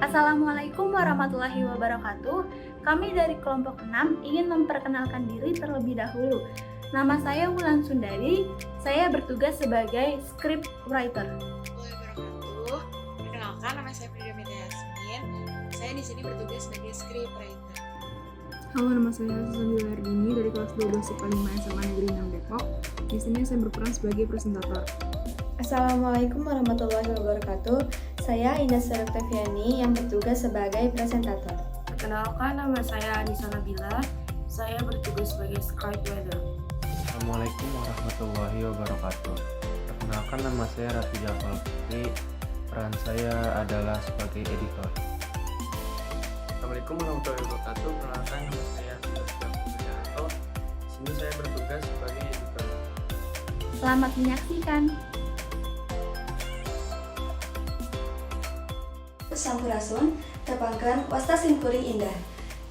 Assalamualaikum warahmatullahi wabarakatuh. Kami dari kelompok 6 ingin memperkenalkan diri terlebih dahulu. Nama saya Wulan Sundari, saya bertugas sebagai script writer. Wabarakatuh. Perkenalkan, nama saya Yasmin. Saya di sini bertugas sebagai script writer. Halo, nama saya Sunda dari kelas 12 sekali SMA Negeri 6 Depok. Di sini saya berperan sebagai presentator. Assalamualaikum warahmatullahi wabarakatuh. Saya Ines Seroktaviani yang bertugas sebagai presentator. Perkenalkan, nama saya Anissa Nabila. Saya bertugas sebagai scriptwriter. Assalamualaikum warahmatullahi wabarakatuh. Perkenalkan, nama saya Raffi Jafal Putri. Peran saya adalah sebagai editor. Assalamualaikum warahmatullahi wabarakatuh. Perkenalkan, nama saya Dimas Jafar. Di sini saya bertugas sebagai editor. Selamat menyaksikan. Sampurasun, tepangkeun wastasin kuring indah.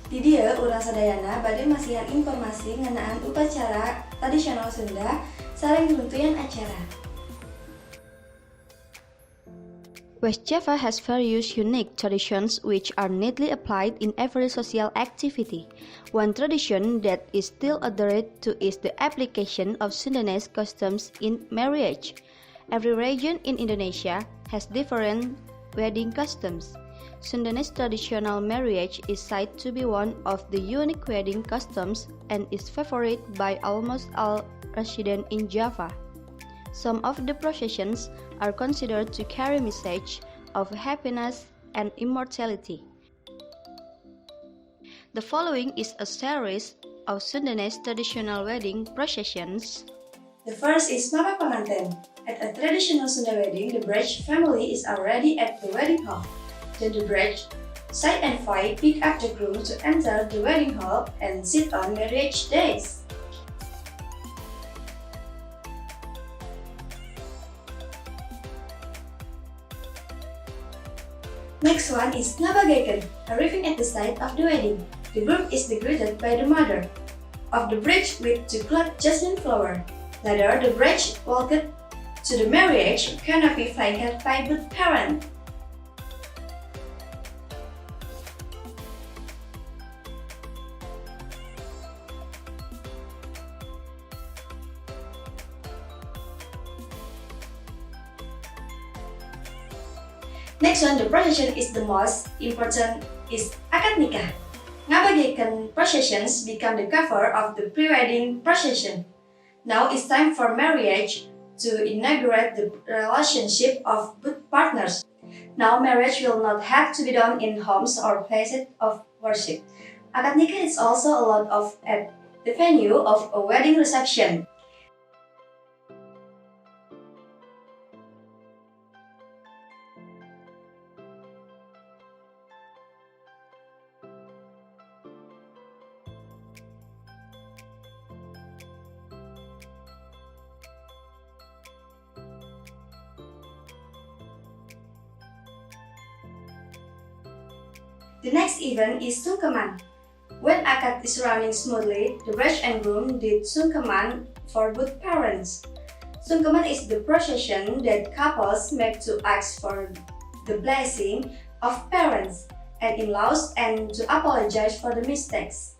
Di dieu urang sadayana bade masihan informasi ngeunaan upacara tradisional Sunda sareng runtuyan acara. West Java has various unique traditions which are neatly applied in every social activity. One tradition that is still adhered to is the application of Sundanese customs in marriage. Every region in Indonesia has different wedding customs. Sundanese traditional marriage is said to be one of the unique wedding customs and is favored by almost all residents in Java. Some of the processions are considered to carry message of happiness and immortality. The following is a series of Sundanese traditional wedding processions. The first is Mama Pengantin. At a traditional Sunda wedding, the bride family is already at the wedding hall. Then the bride, side and five pick up the groom to enter the wedding hall and sit on marriage days. Next one is Ngabagaikan. Arriving at the site of the wedding, the groom is greeted by the mother of the bride with the cloth jasmine flower. Later, the bride walked to the marriage canopy flanked by both parents. Next one, the procession is the most important is akad nikah. Ngabagaikan processions become the cover of the pre-wedding procession. Now it's time for marriage to inaugurate the relationship of both partners. Now marriage will not have to be done in homes or places of worship. Akad nikah is also allowed at the venue of a wedding reception. The next event is sungkeman. When akad is running smoothly, the bride and groom did sungkeman for both parents. Sungkeman is the procession that couples make to ask for the blessing of parents and in-laws and to apologize for the mistakes.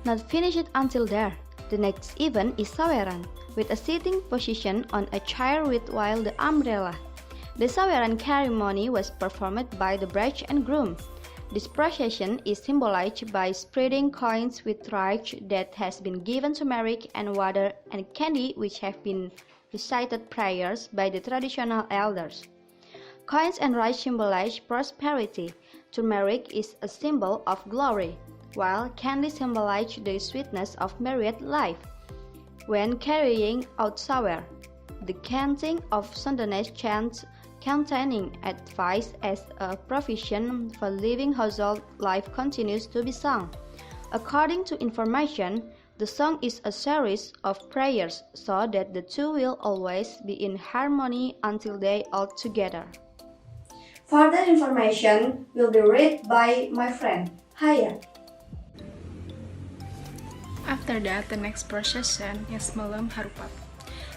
Not finished until there. The next event is saweran, with a sitting position on a chair with while the umbrella. The saweran ceremony was performed by the bride and groom. This procession is symbolized by spreading coins with rice that has been given to marriage and water and candy which have been recited prayers by the traditional elders. Coins and rice symbolize prosperity. Turmeric is a symbol of glory, while candy symbolizes the sweetness of married life. When carrying out sawer, the chanting of Sundanese chants containing advice as a provision for living household life continues to be sung. According to information, The song is a series of prayers so that the two will always be in harmony until they are together. Further information will be read by my friend Haya. After that, the next procession is Malam Harupat.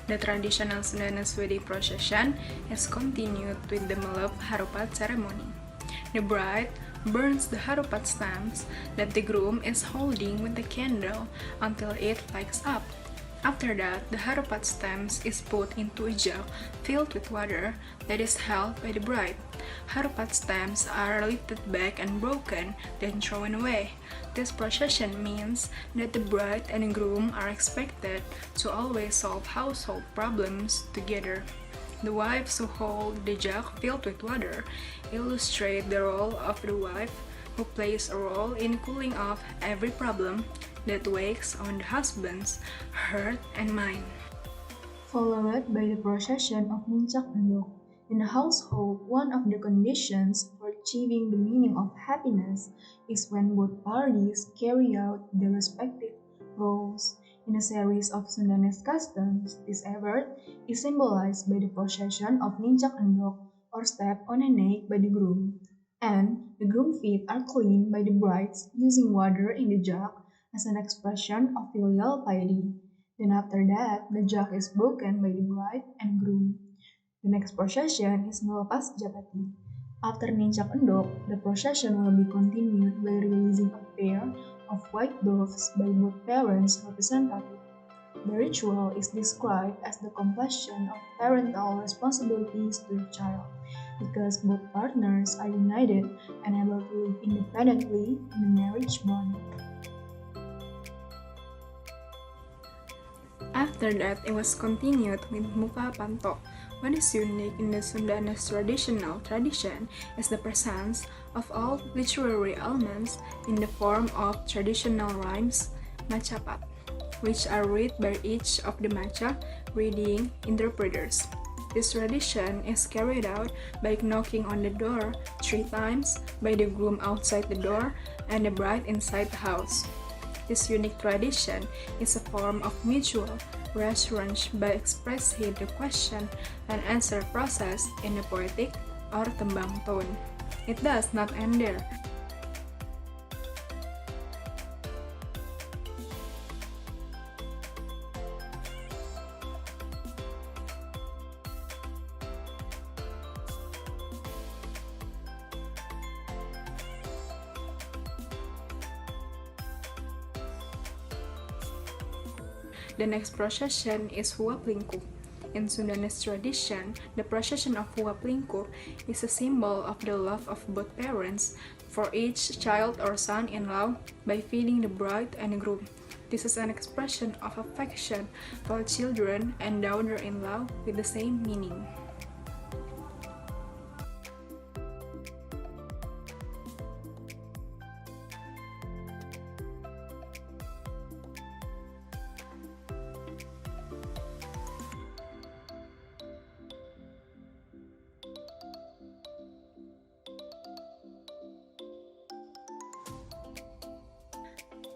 The traditional Sundanese wedding procession is continued with the Malam Harupat ceremony. The bride burns the harupat stamps that the groom is holding with the candle until it lights up. After that, the harupat stamps is put into a jug filled with water that is held by the bride. Harupat stamps are lifted back and broken, then thrown away. This procession means that the bride and groom are expected to always solve household problems together. The wives who hold the jug filled with water illustrate the role of the wife who plays a role in cooling off every problem that weighs on the husband's heart and mind. Followed by the procession of Mincak Endok. In a household, one of the conditions for achieving the meaning of happiness is when both parties carry out their respective roles. In a series of Sundanese customs, this effort is symbolized by the procession of Mincak Endok, or step on a neck by the groom, and the groom's feet are cleaned by the brides using water in the jug as an expression of filial piety. Then after that, the jug is broken by the bride and groom. The next procession is Melepas Japati. After Mincak Endok, the procession will be continued by releasing a pair of white doves by both parents' representative. The ritual is described as the completion of parental responsibilities to the child, because both partners are united and able to live independently in the marriage bond. After that, it was continued with Muka Panto. What is unique in the Sundanese traditional tradition is the presence of all literary elements in the form of traditional rhymes, macapat, which are read by each of the maca reading interpreters. This tradition is carried out by knocking on the door 3 times by the groom outside the door and the bride inside the house. This unique tradition is a form of mutual reassurance by expressing the question and answer process in a poetic or tembang tone. It does not end there. The next procession is Huap Lingkup. In Sundanese tradition, the procession of Huap Lingkup is a symbol of the love of both parents for each child or son-in-law by feeding the bride and groom. This is an expression of affection for children and daughter-in-law with the same meaning.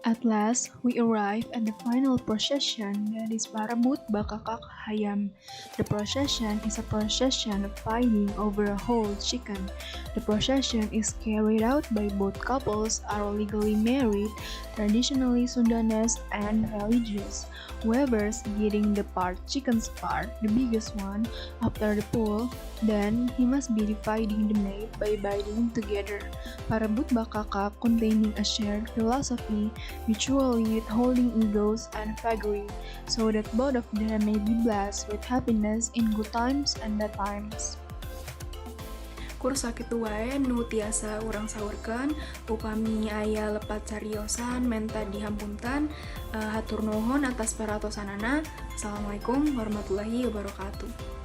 At last, we arrive at the final procession, that is Parabut Bakakak Hayam. The procession is a procession of fighting over a whole chicken. The procession is carried out by both couples are legally married, traditionally Sundanese and religious. Whoever's getting the chicken's part, the biggest one, after the pool, then he must be dividing the meat by biting together. Parabut Bakakak containing a shared philosophy, mutually withholding egos and vagary, so that both of them may be blessed with happiness in good times and bad times. Kursa kitu wae nu tiasa urang saurkeun, upami aya lepat cariosan menta dihampuntan. Hatur nuhun atas paratosanana. Assalamualaikum warahmatullahi wabarakatuh.